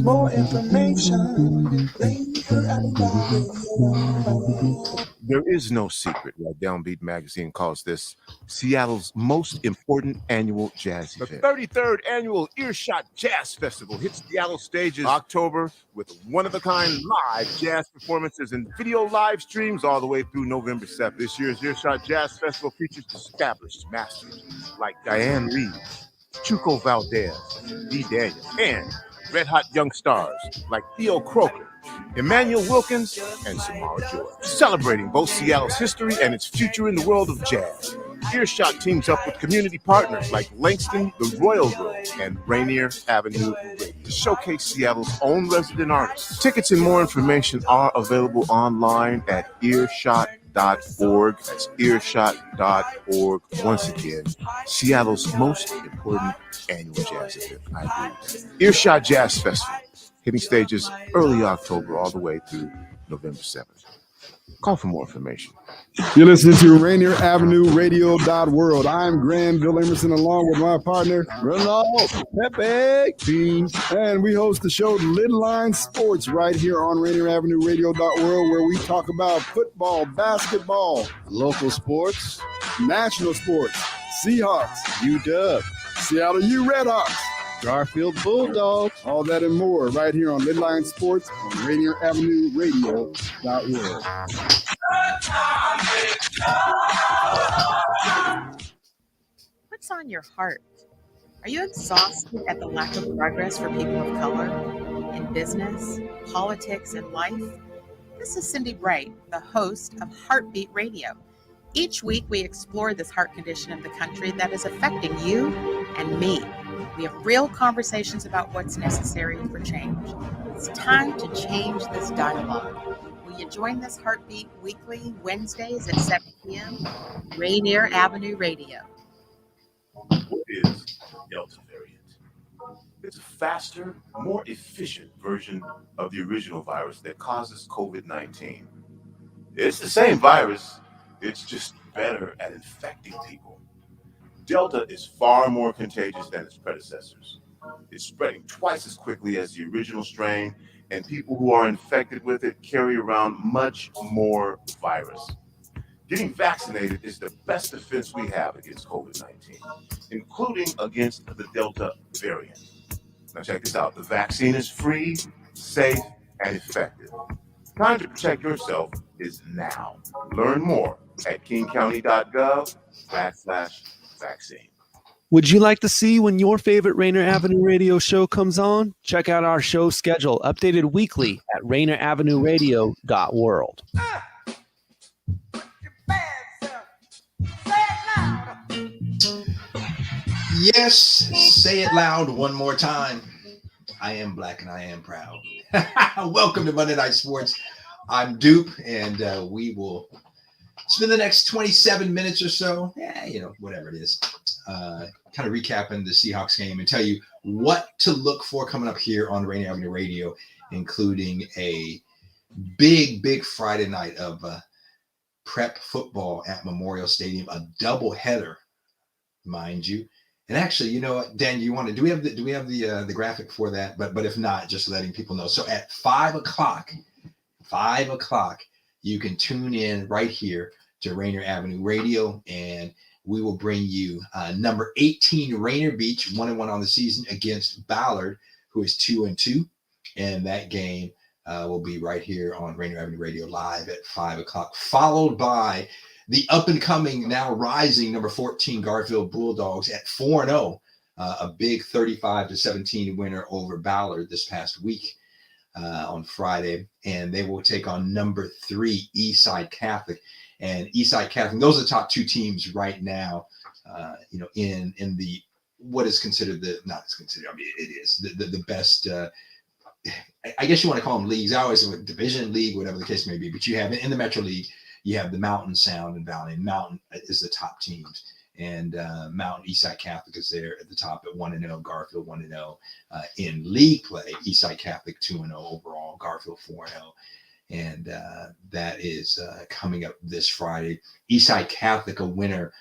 More information. Rainier Avenue Radio. There is no secret why Downbeat Magazine calls this Seattle's most important annual jazz event. The 33rd Annual Earshot Jazz Festival hits Seattle stages October with one-of-a-kind live jazz performances and video live streams all the way through November 7th. This year's Earshot Jazz Festival features established masters like Diane Reed, Chuco Valdez, Dee Daniels, and red-hot young stars like Theo Croker, Emmanuel Wilkins, and Samara George, celebrating both Seattle's history and its future in the world of jazz. Earshot teams up with community partners like Langston, the Royal Room, and Rainier Avenue Radio to showcase Seattle's own resident artists. Tickets and more information are available online at earshot.org. That's earshot.org. Once again, Seattle's most important annual jazz event. I agree. Earshot Jazz Festival, hitting stages early October all the way through November 7th. Call for more information. You're listening to Rainier Avenue Radio.world. I'm Granville Emerson along with my partner, Ronald Pepe Bean, and we host the show Little Line Sports right here on Rainier Avenue Radio.world, where we talk about football, basketball, local sports, national sports, Seahawks, UW, Seattle U Redhawks, Garfield Bulldogs, all that and more right here on Little Line Sports on Rainier Avenue Radio.world. What's on your heart? Are you exhausted at the lack of progress for people of color in business, politics, and life? This is Cindy Bright, the host of Heartbeat Radio. Each week, we explore this heart condition of the country that is affecting you and me. We have real conversations about what's necessary for change. It's time to change this dialogue. Will you join this Heartbeat weekly, Wednesdays at 7 p.m.? Rainier Avenue Radio. What is Delta variant? It's a faster, more efficient version of the original virus that causes COVID-19. It's the same virus, it's just better at infecting people. Delta is far more contagious than its predecessors. It's spreading twice as quickly as the original strain, and people who are infected with it carry around much more virus. Getting vaccinated is the best defense we have against COVID-19, including against the Delta variant. Now check this out. The vaccine is free, safe, and effective. Time to protect yourself is now. Learn more at kingcounty.gov/vaccine. Would you like to see when your favorite Rainier Avenue Radio show comes on? Check out our show schedule, updated weekly at rainieravenue.radio.world. Yes, say it loud one more time. I am black and I am proud. Welcome to Monday Night Sports. I'm Dupe, and we will spend the next 27 minutes or so, whatever it is, kind of recapping the Seahawks game and tell you what to look for coming up here on Rainier Avenue Radio, including a big Friday night of prep football at Memorial Stadium, a doubleheader, mind you. And actually, you know what, Dan, do we have the graphic for that? But if not, just letting people know. So at 5 o'clock, you can tune in right here to Rainier Avenue Radio, and we will bring you number 18 Rainier Beach, 1-1 on the season against Ballard, who is 2-2. And that game will be right here on Rainier Avenue Radio live at 5 o'clock, followed by the up-and-coming, now rising, number 14 Garfield Bulldogs at 4-0, a big 35-17 winner over Ballard this past week on Friday. And they will take on number 3 Eastside Catholic. And Eastside Catholic, those are the top two teams right now, in the what is considered it is the best. I guess you want to call them leagues. I always say division league, whatever the case may be. But you have in the Metro League, you have the Mountain, Sound, and Valley. And Mountain is the top teams, and Mountain Eastside Catholic is there at the top at 1-0. Garfield 1-0 in league play. Eastside Catholic 2-0 overall. Garfield 4-0. And that is coming up this Friday. Eastside Catholic, a winner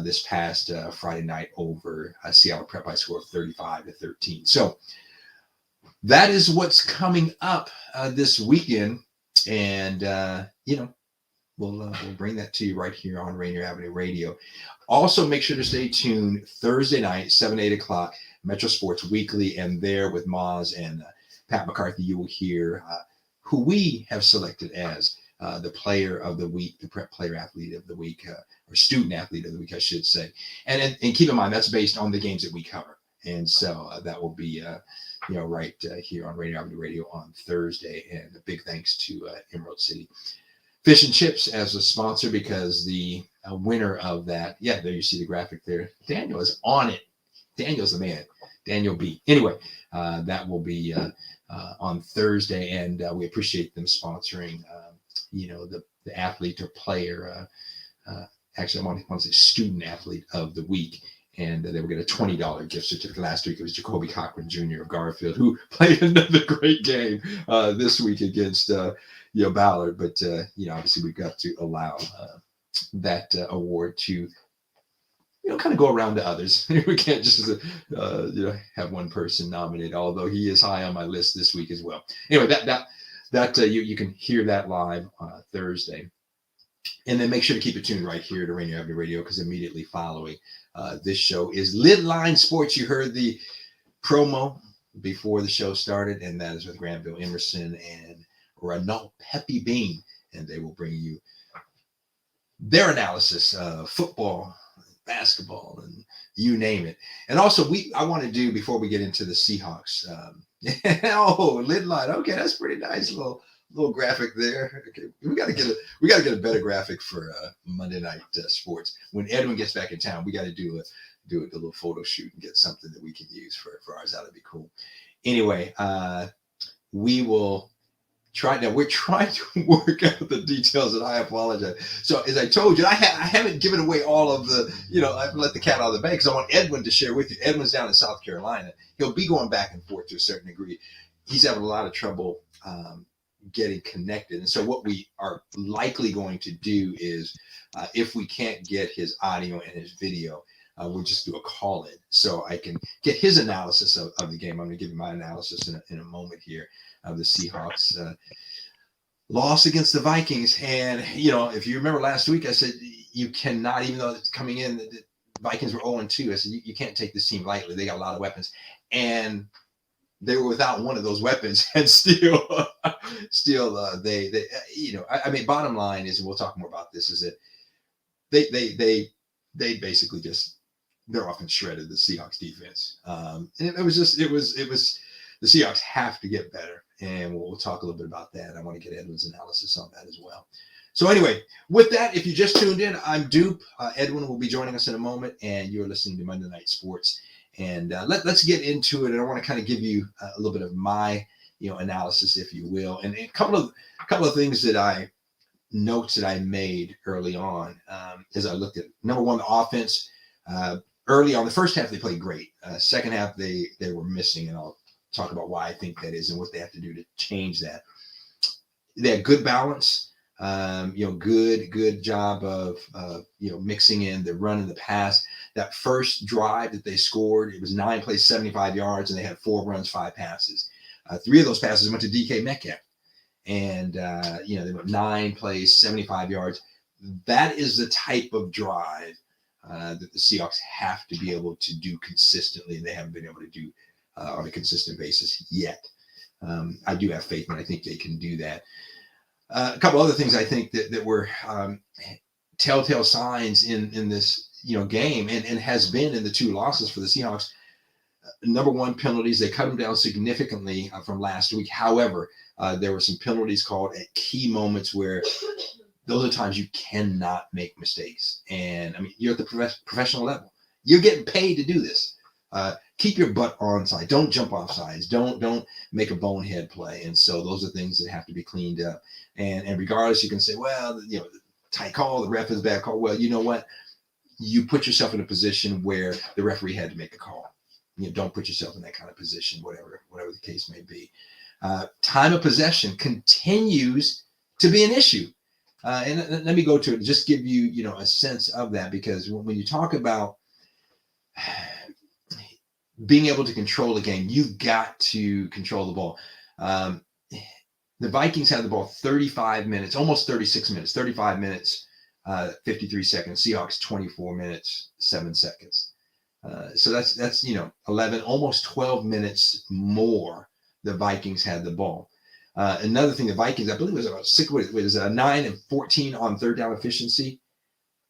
this past Friday night over Seattle Prep by a score of 35-13. So that is what's coming up this weekend. And, we'll bring that to you right here on Rainier Avenue Radio. Also, make sure to stay tuned Thursday night, 7, 8 o'clock, Metro Sports Weekly. And there with Moz and Pat McCarthy, you will hear who we have selected as the player of the week, the prep player athlete of the week, or student athlete of the week, I should say. And keep in mind, that's based on the games that we cover. And so that will be, right here on Rainier Avenue Radio on Thursday. And a big thanks to Emerald City Fish and Chips as a sponsor, because the winner of that, there you see the graphic there. Daniel is on it. Daniel's the man. Daniel B. Anyway, that will be on Thursday, and we appreciate them sponsoring, the athlete or player. Actually, I want to say student athlete of the week. And they will get a $20 gift certificate. Last week, it was Jacoby Cochran Jr. of Garfield, who played another great game this week against Ballard. But, obviously, we've got to allow that award to, kind of go around to others. We can't just, have one person nominated, although he is high on my list this week as well. Anyway, you can hear that live Thursday. And then make sure to keep it tuned right here to Rainier Avenue Radio, because immediately following this show is Lid Line Sports. You heard the promo before the show started, and that is with Granville Emerson and Renault Peppy Bean. And they will bring you their analysis of football, basketball, and you name it. And also, I want to do, before we get into the Seahawks, Lid Line. Okay, that's pretty nice. Little graphic there. Okay, we got to get a better graphic for Monday Night Sports. When Edwin gets back in town, we got to do a little photo shoot and get something that we can use for ours. That'd be cool. Anyway, we will try. Now we're trying to work out the details, and I apologize. So as I told you, I haven't given away all of the. I've let the cat out of the bag because I want Edwin to share with you. Edwin's down in South Carolina. He'll be going back and forth to a certain degree. He's having a lot of trouble getting connected. And so what we are likely going to do is if we can't get his audio and his video, we'll just do a call-in so I can get his analysis of the game. I'm going to give you my analysis in a moment here of the Seahawks loss against the Vikings. And, if you remember last week, I said you cannot, even though it's coming in, the Vikings were 0-2. I said you can't take this team lightly. They got a lot of weapons. And they were without one of those weapons, and still, bottom line is, and we'll talk more about this, is that they basically just, their offense shredded the Seahawks defense. And it was the Seahawks have to get better, and we'll talk a little bit about that. I want to get Edwin's analysis on that as well. So anyway, with that, if you just tuned in, I'm Dupe. Edwin will be joining us in a moment, and you're listening to Monday Night Sports. And let's get into it. And I want to kind of give you a little bit of my, analysis, if you will, and a couple of things notes that I made early on as I looked at number one, the offense. Early on, the first half they played great. Second half they were missing, and I'll talk about why I think that is and what they have to do to change that. They had good balance. Good job of mixing in the run and the pass. That first drive that they scored, it was 9 plays, 75 yards, and they had 4 runs, 5 passes. 3 of those passes went to DK Metcalf, and they went 9 plays, 75 yards. That is the type of drive that the Seahawks have to be able to do consistently, and they haven't been able to do on a consistent basis yet. I do have faith, and I think they can do that. A couple other things I think that were telltale signs in this game and has been in the 2 losses for the Seahawks. Number one, penalties. They cut them down significantly from last week. However, there were some penalties called at key moments where those are times you cannot make mistakes. And you're at the professional level. You're getting paid to do this. Keep your butt on side. Don't jump off sides. Don't make a bonehead play. And so those are things that have to be cleaned up. And regardless, you can say, well, tight call, the ref is bad call. Well, you know what? You put yourself in a position where the referee had to make a call. Don't put yourself in that kind of position, whatever the case may be. Time of possession continues to be an issue. And let me go to it, just give you, a sense of that, because when you talk about being able to control the game, you've got to control the ball. The Vikings had the ball 35 minutes, almost 36 minutes, 35 minutes, 53 seconds. Seahawks 24 minutes, 7 seconds. So that's 11, almost 12 minutes more the Vikings had the ball. Another thing, the Vikings, I believe, was about 9 and 14 on third down efficiency.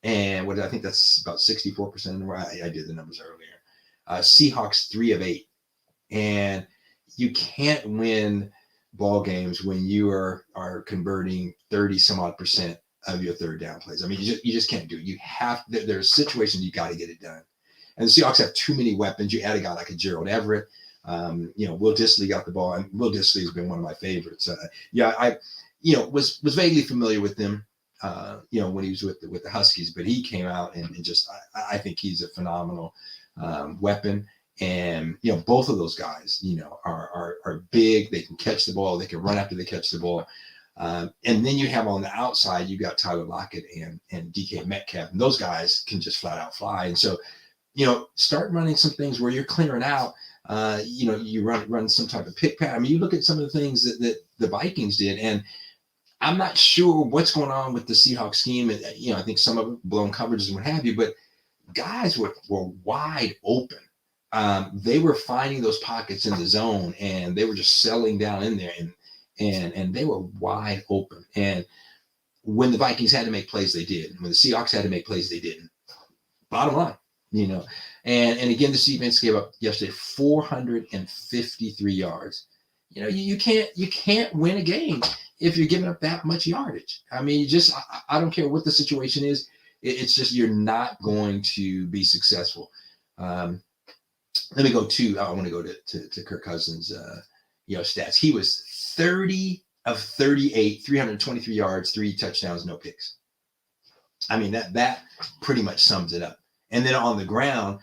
And I think that's about 64%. I did the numbers earlier. Seahawks 3 of 8. And you can't win ball games when you are converting 30 some odd % of your third down plays. I mean, you just can't do it. You have, there's situations you got to get it done. And the Seahawks have too many weapons. You add a guy like a Gerald Everett. Will Dissly got the ball, and Will Dissly has been one of my favorites. I was vaguely familiar with him, when he was with the Huskies, but he came out and just, I think he's a phenomenal weapon. And, both of those guys, are big. They can catch the ball. They can run after they catch the ball. And then you have on the outside, you got Tyler Lockett and DK Metcalf, and those guys can just flat out fly. And so, start running some things where you're clearing out. You run some type of pick pattern. I mean, you look at some of the things that the Vikings did, and I'm not sure what's going on with the Seahawks scheme. And, I think some of it blown coverages and what have you, but guys were wide open. They were finding those pockets in the zone, and they were just settling down in there, and they were wide open. And when the Vikings had to make plays, they did. When the Seahawks had to make plays, they didn't. Bottom line, And again, the defense gave up yesterday 453 yards. You can't win a game if you're giving up that much yardage. I mean, I don't care what the situation is. It's just you're not going to be successful. I want to go to Kirk Cousins' stats. He was 30 of 38, 323 yards, 3 touchdowns, no picks. I mean, that pretty much sums it up. And then on the ground,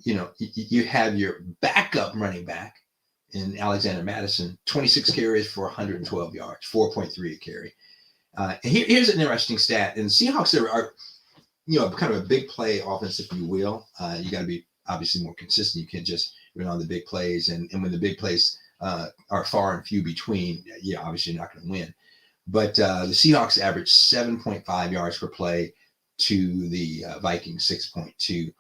you have your backup running back in Alexander Madison, 26 carries for 112 yards, 4.3 a carry. And here's an interesting stat. And the Seahawks are kind of a big play offense, if you will. You got to be obviously more consistent. You can't just run on the big plays. And when the big plays are far and few between, obviously you're not going to win. But the Seahawks averaged 7.5 yards per play to the Vikings 6.2.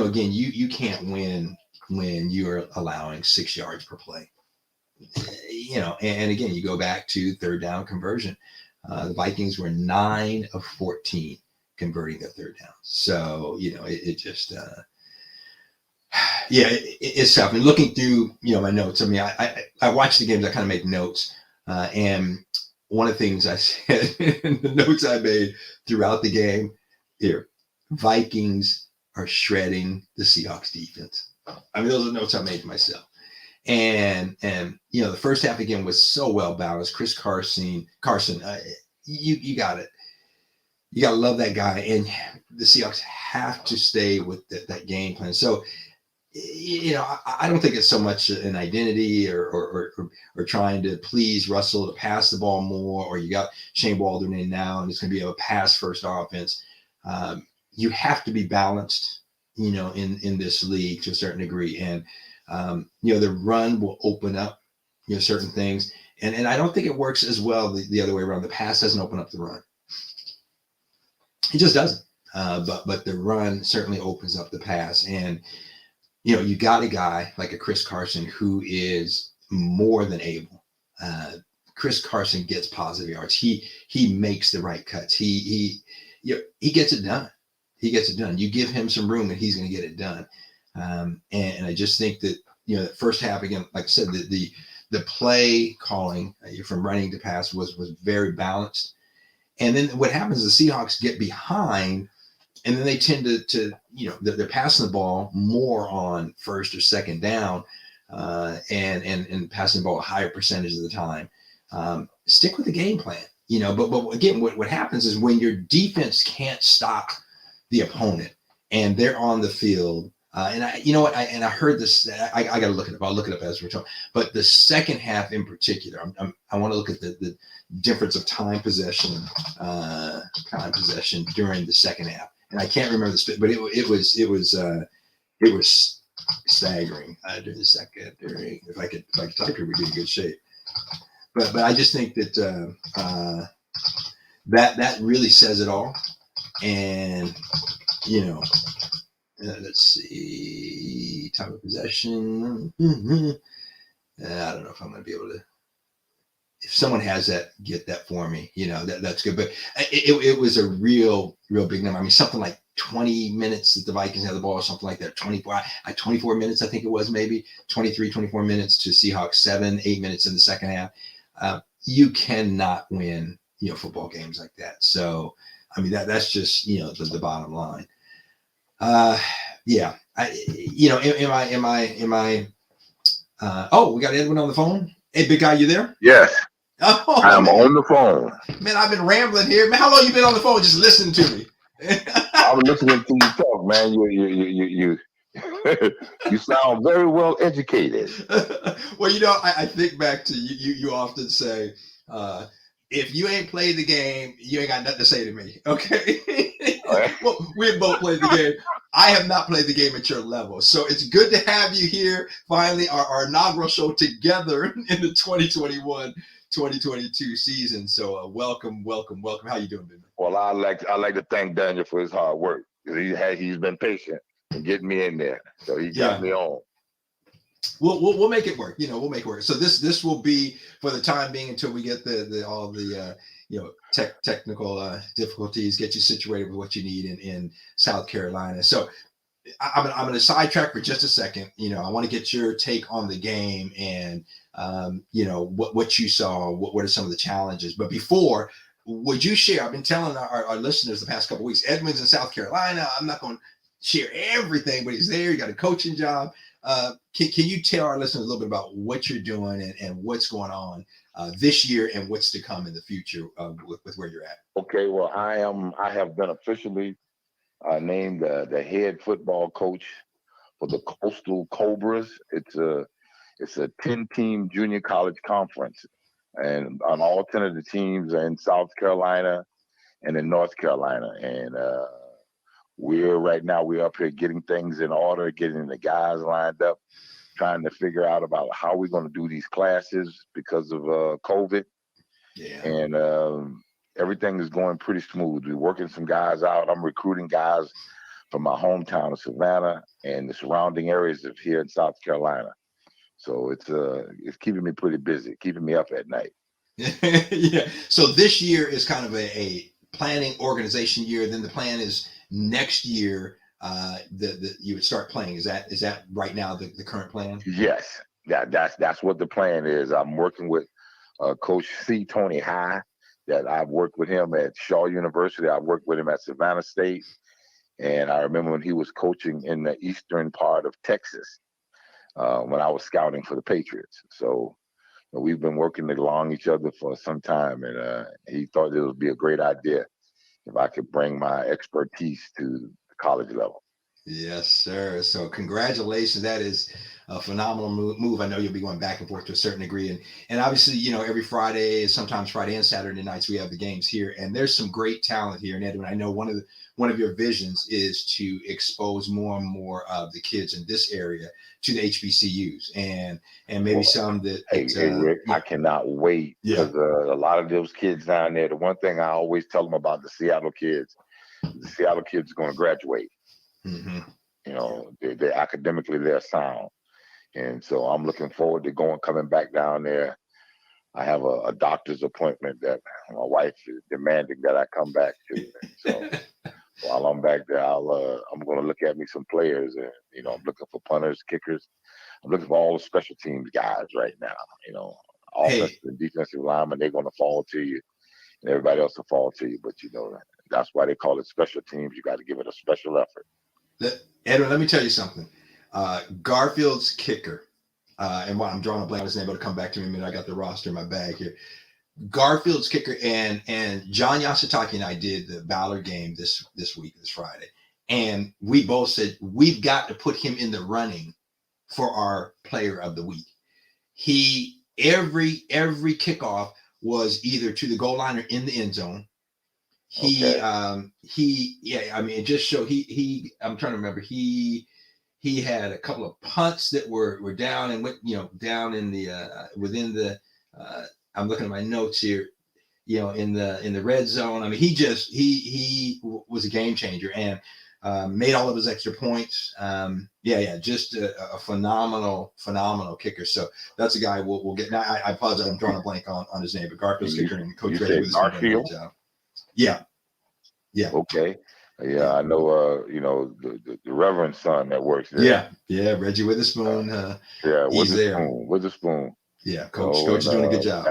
Again, you can't win when you're allowing 6 yards per play. And again, you go back to third down conversion. The Vikings were 9 of 14 converting their third down. So, it just, it's tough. And looking through, my notes, I mean, I watch the games, I kind of make notes. And one of the things I said in the notes I made throughout the game here, Vikings are shredding the Seahawks defense. I mean, those are notes I made myself. And the first half again was so well balanced. Chris Carson, you got it. You got to love that guy. And the Seahawks have to stay with that game plan. So, I don't think it's so much an identity or trying to please Russell to pass the ball more, or you got Shane Waldron in now and it's going to be a pass first offense. You have to be balanced, in this league to a certain degree. And, the run will open up, certain things. And I don't think it works as well the other way around. The pass doesn't open up the run. It just doesn't. But the run certainly opens up the pass. And, you got a guy like a Chris Carson who is more than able. Chris Carson gets positive yards. He makes the right cuts. He gets it done. He gets it done. You give him some room and he's going to get it done. And I just think that, the first half, again, like I said, the play calling from running to pass was very balanced. And then what happens is the Seahawks get behind, and then they tend to they're passing the ball more on first or second down, and passing the ball a higher percentage of the time. Stick with the game plan, but again, what happens is when your defense can't stop the opponent and they're on the field, and I heard this, I got to look it up. I'll look it up as we're talking, but the second half in particular, I want to look at the difference of time possession during the second half. And I can't remember the split, but it was staggering during the secondary. If I could type here, we'd be in good shape. But I just think that that really says it all. And let's see, time of possession. I don't know if I'm going to be able to. If someone has that, get that for me. That's good. But it was a real big number. I mean, something like 20 minutes that the Vikings had the ball, or something like that. 24 minutes, I think it was, maybe 24 minutes to Seahawks 7-8 minutes in the second half. You cannot win, football games like that. So, I mean, that's just, the bottom line. Yeah. Am I, we got Edwin on the phone. Hey, big guy, you there? Yes. Oh, I'm on the phone. Man, I've been rambling here. Man, how long you been on the phone just listening to me? I was listening to you talk, man. You sound very well educated. Well, I think back to you often say, if you ain't played the game, you ain't got nothing to say to me. Okay. Well, we both played the game. I have not played the game at your level. So it's good to have you here. Finally, our inaugural show together in the 2021-2022 season. So welcome. How you doing, Ben? Well, I like to thank Daniel for his hard work. He's been patient in getting me in there. So he got me on. We'll make it work. We'll make it work. So this will be for the time being until we get all the technical difficulties, get you situated with what you need in South Carolina. So I'm going to sidetrack for just a second. I want to get your take on the game and what you saw. What are some of the challenges? But before, would you share? I've been telling our listeners the past couple of weeks. Edwin's in South Carolina. I'm not going to share everything, but he's there. He got a coaching job. Can you tell our listeners a little bit about what you're doing and what's going on this year and what's to come in the future with where you're at? Okay, well, I have been officially named the head football coach for the Coastal Cobras. It's a 10-team junior college conference, and on all 10 of the teams are in South Carolina and in North Carolina, and we're up here getting things in order, getting the guys lined up, trying to figure out about how we're going to do these classes because of COVID. Yeah. And everything is going pretty smooth. We're working some guys out. I'm recruiting guys from my hometown of Savannah and the surrounding areas of here in South Carolina. So it's keeping me pretty busy, keeping me up at night. Yeah. So this year is kind of a planning organization year. Then the plan is next year you would start playing. Is that right now the current plan? Yes. That's what the plan is. I'm working with Coach C. Tony High. That I've worked with him at Shaw University. I've worked with him at Savannah State. And I remember when he was coaching in the eastern part of Texas when I was scouting for the Patriots. So we've been working along each other for some time. And he thought it would be a great idea if I could bring my expertise to the college level. Yes, sir. So congratulations. That is a phenomenal move. I know you'll be going back and forth to a certain degree. And obviously, every Friday, sometimes Friday and Saturday nights, we have the games here. And there's some great talent here. And Edwin, I know one of your visions is to expose more and more of the kids in this area to the HBCUs and maybe some that. Hey, Rick, I cannot wait because a lot of those kids down there, the one thing I always tell them about the Seattle kids are going to graduate. Mm-hmm. They're academically, they're sound. And so I'm looking forward to coming back down there. I have a doctor's appointment that my wife is demanding that I come back to. So while I'm back there, I'm going to look at me some players, and I'm looking for punters, kickers. I'm looking for all the special teams guys right now. Offensive and defensive linemen, they're going to fall to you, and everybody else will fall to you. But that's why they call it special teams. You got to give it a special effort. Edwin, let me tell you something. Garfield's kicker, and while I'm drawing a blank, I was able to come back to me in a minute. I got the roster in my bag here. Garfield's kicker and John Yasutaki and I did the Ballard game this Friday, and we both said we've got to put him in the running for our player of the week. He every kickoff was either to the goal line or in the end zone. It just showed I'm trying to remember. He He had a couple of punts that were down and went, down in the within the. I'm looking at my notes here. In the red zone. I mean, he was a game changer and made all of his extra points. Just a phenomenal kicker. So that's a guy we'll get. Now I apologize, I'm drawing a blank on his name, but Garfield's kicker and Coach Reggie with Garfield. Yeah. Okay. Yeah, I know. The Reverend son that works there. Yeah. Reggie Witherspoon. He's Witherspoon. Yeah, Coach is doing a good job.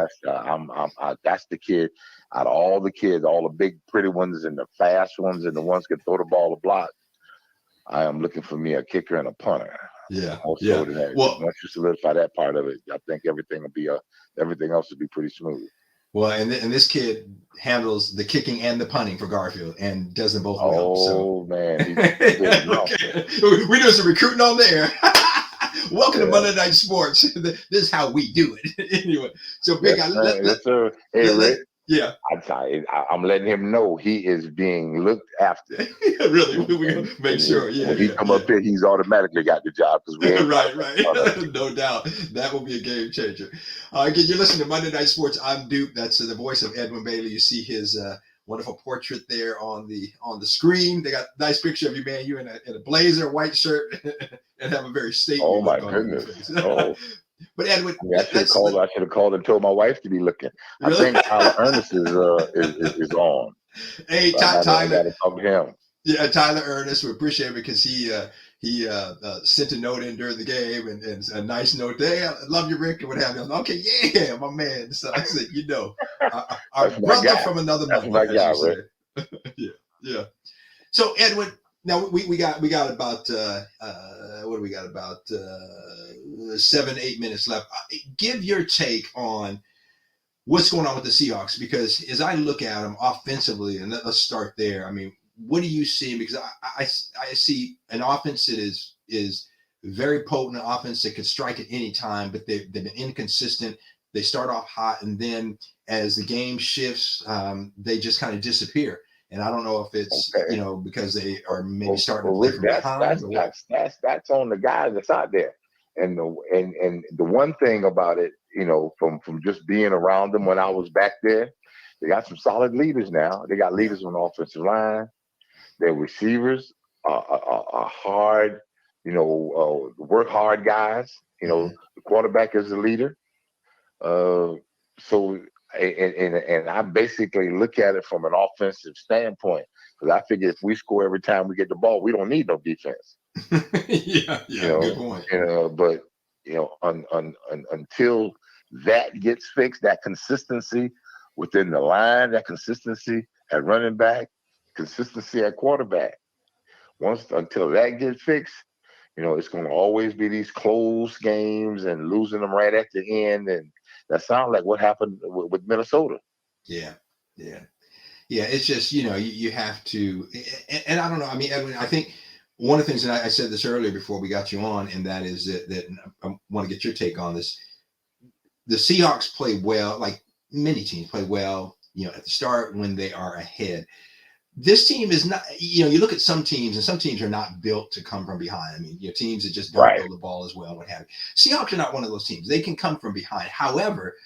That's the kid. Out of all the kids, all the big, pretty ones, and the fast ones, and the ones that throw the ball a block, I am looking for me a kicker and a punter. Yeah. Well, once you solidify that part of it, I think everything else will be pretty smooth. Well, and this kid handles the kicking and the punting for Garfield and does them both well. Oh, man. We're doing some recruiting on there. Welcome to Monday Night Sports. This is how we do it. Anyway, so big. Hey, Rick. Yeah. I'm letting him know he is being looked after. Really, we gonna make sure. Yeah. When he come up here, he's automatically got the job because we right. No doubt, that will be a game changer. Again, you're listening to Monday Night Sports. I'm Dupe. That's the voice of Edwin Bailey. You see his wonderful portrait there on the screen. They got a nice picture of you, man. You in a blazer, white shirt, and have a very stately. Oh my goodness! Oh. But Edwin, I should have called and told my wife to be looking. I think Tyler Ernest is on. Hey, Tyler. Got to talk to him. Yeah, Tyler Ernest. We appreciate it because he sent a note in during the game and a nice note. Hey, I love you, Rick, and what have you. I'm like, okay, yeah, my man. So I said, our brother from another mother. That's my guy, Rick. Yeah. So Edwin, now we got about what do we got, about 7-8 minutes left. Give your take on what's going on with the Seahawks, because as I look at them offensively, and let's start there. I mean, what do you see? Because I see an offense that is very potent, an offense that could strike at any time, but they've been inconsistent. They start off hot, and then as the game shifts, they just kind of disappear. And I don't know if it's because they are maybe starting to play from behind. That's on the guys that's out there. And the one thing about it, from just being around them when I was back there, they got some solid leaders now. They got leaders on the offensive line. Their receivers are hard, work hard guys. The quarterback is the leader. And I basically look at it from an offensive standpoint, because I figure if we score every time we get the ball, we don't need no defense. Good point. But until that gets fixed, that consistency within the line, that consistency at running back, consistency at quarterback, until that gets fixed, it's going to always be these close games and losing them right at the end. And that sounds like what happened with Minnesota. Yeah. It's just, you have to, and I don't know. I mean, Edwin, I think one of the things, and I said this earlier before we got you on, and that is that I want to get your take on this. The Seahawks play well, like many teams play well, at the start when they are ahead. This team is not, you look at some teams, and some teams are not built to come from behind. I mean, teams that just don't throw the ball as well, what have you. Seahawks are not one of those teams. They can come from behind. However,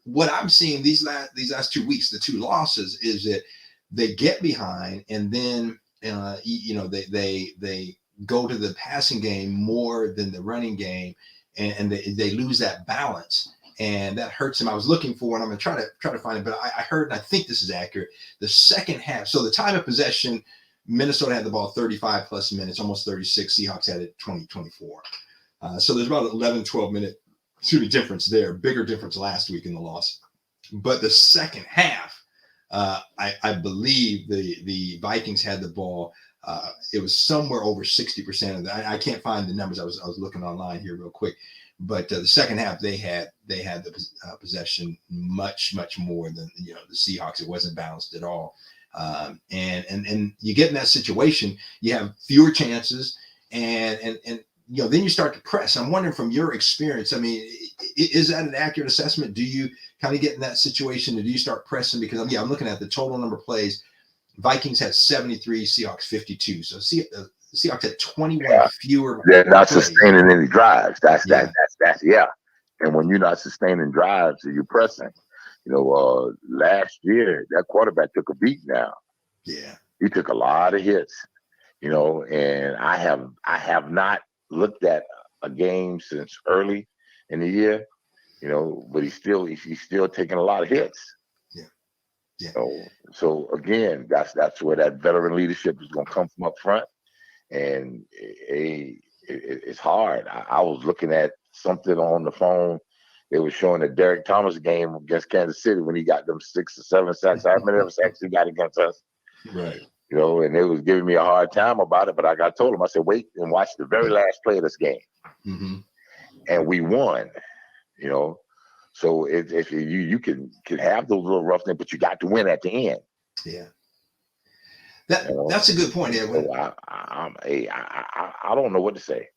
what I'm seeing these last 2 weeks, the two losses, is that they get behind, and then they go to the passing game more than the running game, and they lose that balance. And that hurts him. I was looking for, and I'm going to try to find it, but I heard, and I think this is accurate, the second half. So the time of possession, Minnesota had the ball 35 plus minutes, almost 36. Seahawks had it 24. So there's about 11, 12 minute difference there. Bigger difference last week in the loss. But the second half, I believe the Vikings had the ball. It was somewhere over 60% of that. I can't find the numbers. I was looking online here real quick. But the second half, they had the possession much more than the Seahawks. It wasn't balanced at all, and you get in that situation, you have fewer chances, and then you start to press. I'm wondering, from your experience, I mean, is that an accurate assessment? Do you kind of get in that situation, or do you start pressing? Because I'm looking at the total number of plays. Vikings had 73, Seahawks 52. So Seahawks had 21 fewer. They're not plays. sustaining any drives. That's yeah. And when you're not sustaining drives, you're pressing. Last year that quarterback took a beat now. Yeah. He took a lot of hits, and I have not looked at a game since early in the year, but he's still taking a lot of hits. Yeah. So again, that's where that veteran leadership is going to come from up front, and it's hard. I was looking at something on the phone. They were showing the Derek Thomas game against Kansas City when he got them 6 or 7 sacks. How many of sacks he got against us? Right. And they was giving me a hard time about it, but I told him, I said, wait and watch the very last play of this game. Mm-hmm. And we won, So if you can have those little rough things, but you got to win at the end. Yeah. That's a good point, Edwin. So I don't know what to say.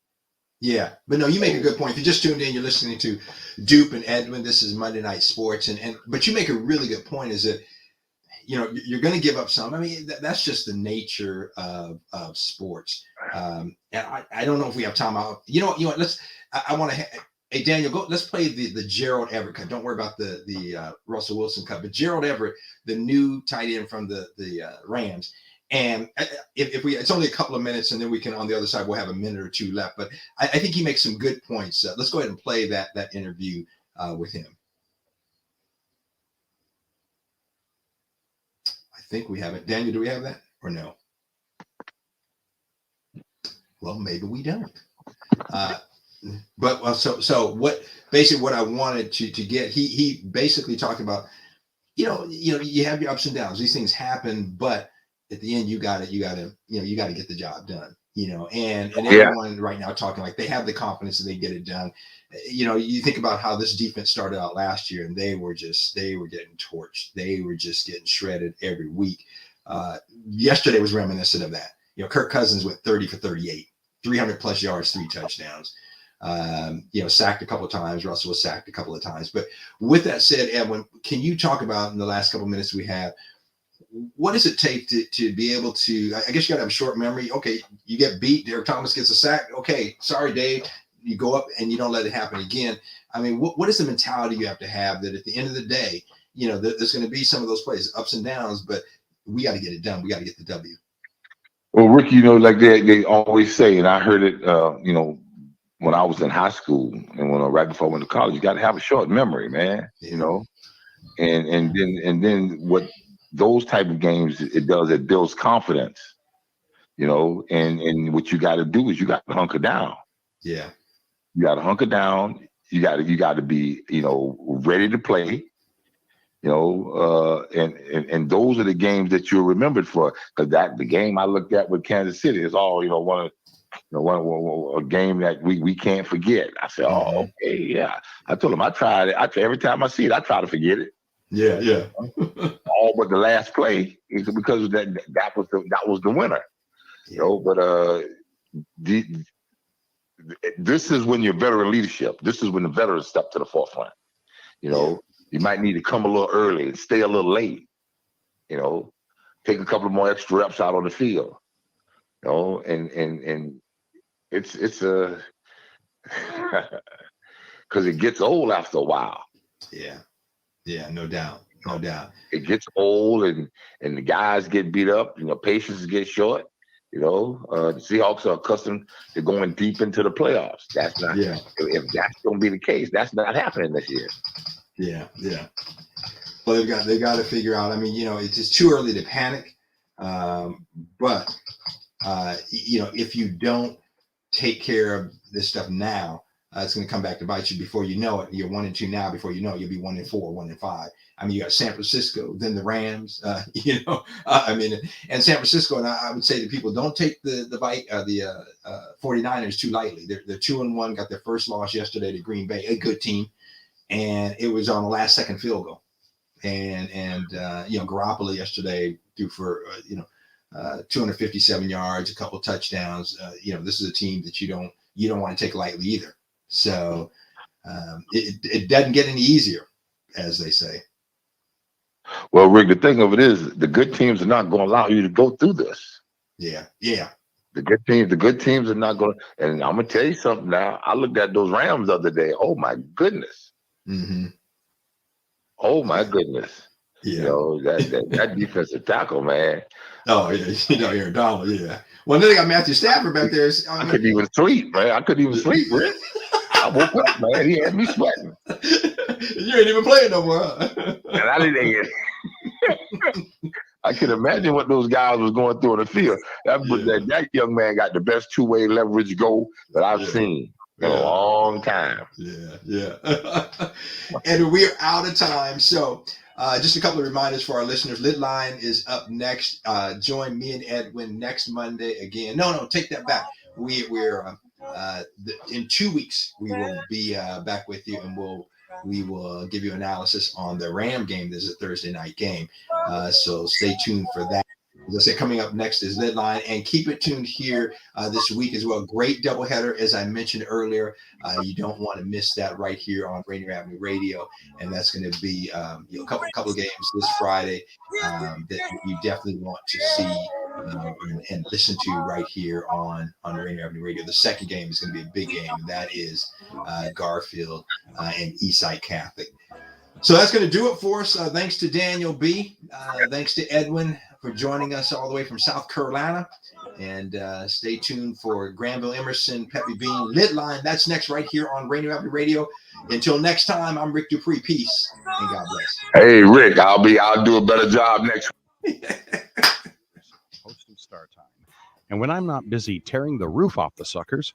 Yeah, but no, you make a good point. If you just tuned in, you're listening to Dupe and Edwin. This is Monday Night Sports, but you make a really good point. Is that you're going to give up some. I mean, that's just the nature of sports. And I don't know if we have time. You know what? I want to. Hey Daniel, go. Let's play the Gerald Everett cut. Don't worry about the Russell Wilson cut, but Gerald Everett, the new tight end from the Rams. And if it's only a couple of minutes, and then we can, on the other side, we'll have a minute or two left. But I think he makes some good points. Let's go ahead and play that interview with him. I think we have it. Daniel, do we have that or no? Well, maybe we don't. But so what? Basically, what I wanted to get, he basically talked about, you have your ups and downs. These things happen, but at the end, you got to get the job done, and everyone right now talking like they have the confidence that they get it done. You think about how this defense started out last year, and they were getting torched. They were just getting shredded every week. Yesterday was reminiscent of that. Kirk Cousins went 30 for 38, 300 plus yards, 3 touchdowns. Sacked a couple of times. Russell was sacked a couple of times. But with that said, Edwin, can you talk about in the last couple of minutes we have, what does it take to be able to, I guess you got to have a short memory. Okay, you get beat. Derek Thomas gets a sack. Okay, sorry, Dave. You go up and you don't let it happen again. I mean, what is the mentality you have to have that at the end of the day, there's going to be some of those plays, ups and downs, but we got to get it done. We got to get the W. Well, Rick, like they always say, and I heard it, when I was in high school and right before I went to college, you got to have a short memory, man. And then what those type of games it builds confidence, and what you got to do is you got to hunker down. Yeah, you got to hunker down. You got to be ready to play. And those are the games that you're remembered for, because the game I looked at with Kansas City is all one a game that we can't forget. I said, oh, okay, yeah. I told him I tried it. Every time I see it, I try to forget it. Yeah. All but the last play is because that was the winner. But this is when your veteran leadership. This is when the veterans step to the forefront. You might need to come a little early and stay a little late. Take a couple of more extra reps out on the field. And it's because it gets old after a while. Yeah, no doubt. It gets old and the guys get beat up. Patience gets short. The Seahawks are accustomed to going deep into the playoffs. That's not. Yeah. If that's going to be the case, that's not happening this year. Yeah. Well, they've got to figure out. I mean, it's just too early to panic. But if you don't take care of this stuff now, it's going to come back to bite you before you know it. You're 1-2 now. Before you know it, you'll be 1-4, 1-5. I mean, you got San Francisco, then the Rams. And San Francisco. And I would say to people, don't take the 49ers too lightly. They're 2-1. Got their first loss yesterday to Green Bay, a good team, and it was on the last second field goal. And Garoppolo yesterday threw for 257 yards, a couple of touchdowns. This is a team that you don't want to take lightly either. So it doesn't get any easier, as they say. Well, Rick, the thing of it is, the good teams are not going to allow you to go through this. Yeah. The The good teams are not going to. And I'm going to tell you something now. I looked at those Rams the other day. Oh, my goodness. Mm-hmm. Oh, my goodness. Yeah. You know, that defensive tackle, man. Oh, yeah. Aaron Donald, yeah. Well, then they got Matthew Stafford back there. I couldn't even sleep, man. I couldn't even sleep, Rick. I woke up, man. He had me sweating. You ain't even playing no more, huh? And I didn't get I can imagine what those guys was going through on the field. That young man got the best two-way leverage goal that I've seen in a long time. Yeah. And we're out of time. So just a couple of reminders for our listeners. Lidline is up next. Join me and Edwin next Monday again. No, take that back. We're in 2 weeks we will be back with you, and we will give you analysis on the Ram game. This is a Thursday night game, so stay tuned for that. As I said, coming up next is Lidline, and keep it tuned here this week as well. Great doubleheader, as I mentioned earlier. You don't want to miss that right here on Rainier Avenue Radio, and that's going to be a couple of games this Friday that you definitely want to see and listen to right here on Rainier Avenue Radio. The second game is going to be a big game, and that is Garfield and Eastside Catholic. So that's going to do it for us. Thanks to Daniel B. Thanks to Edwin for joining us all the way from South Carolina. And stay tuned for Granville Emerson, Peppy Bean, Lidline. That's next right here on Rainier Avenue Radio. Until next time, I'm Rick DuPree. Peace and God bless. Hey, Rick, I'll do a better job next week. Hosting start time. And when I'm not busy tearing the roof off the suckers,